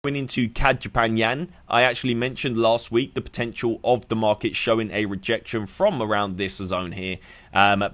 Going into Cadjpy Yen, I actually mentioned last week the potential of the market showing a rejection from around this zone here,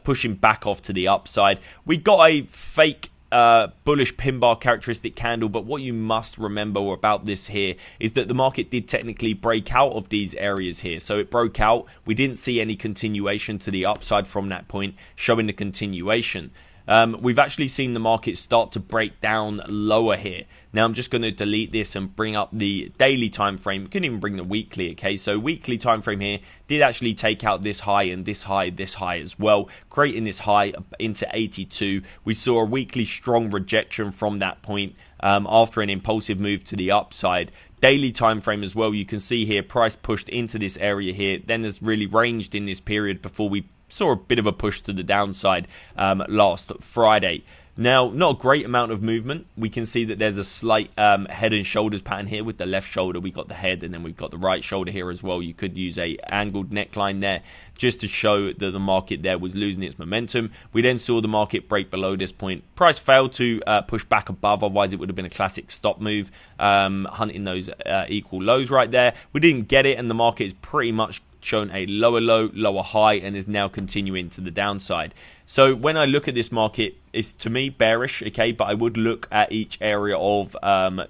pushing back off to the upside. We got a fake bullish pin bar characteristic candle, but what you must remember about this here is that the market did technically break out of these areas here. So it broke out. We didn't see any continuation to the upside from that point, showing the continuation. We've actually seen the market start to break down lower here. Now I'm just going to delete this and bring up the daily time frame. We couldn't even bring the weekly. Okay, so weekly time frame here did actually take out this high and this high as well, creating this high into 82. We saw a weekly strong rejection from that point after an impulsive move to the upside. Daily time frame as well, you can see here price pushed into this area here, then has really ranged in this period before we saw a bit of a push to the downside last Friday. Now, not a great amount of movement. We can see that there's a slight head and shoulders pattern here. With the left shoulder, we got the head, and then we've got the right shoulder here as well. You could use a angled neckline there just to show that the market there was losing its momentum. We then saw the market break below this point. Price failed to push back above, otherwise it would have been a classic stop move, hunting those equal lows right there. We didn't get it, and the market is pretty much shown a lower low, lower high, and is now continuing to the downside. So when I look at this market, it's to me bearish, okay, but I would look at each area of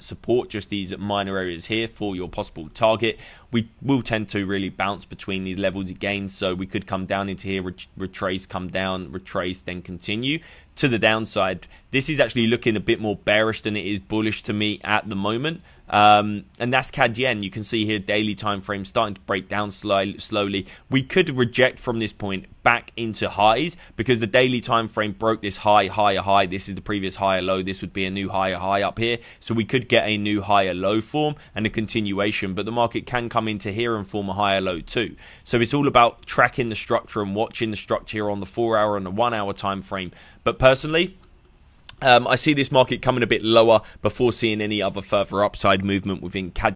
support, just these minor areas here for your possible target. We will tend to really bounce between these levels again, so we could come down into here, retrace, come down, retrace, then continue to the downside. This is actually looking a bit more bearish than it is bullish to me at the moment. And that's CAD Yen. You can see here daily time frame starting to break down slowly. We could reject from this point back into highs because the daily time frame broke this higher high. This is the previous higher low. This would be a new higher high up here. So we could get a new higher low form and a continuation, but the market can come into here and form a higher low too. So it's all about tracking the structure and watching the structure here on the 4-hour and the 1-hour time frame. But personally, I see this market coming a bit lower before seeing any other further upside movement within CAD.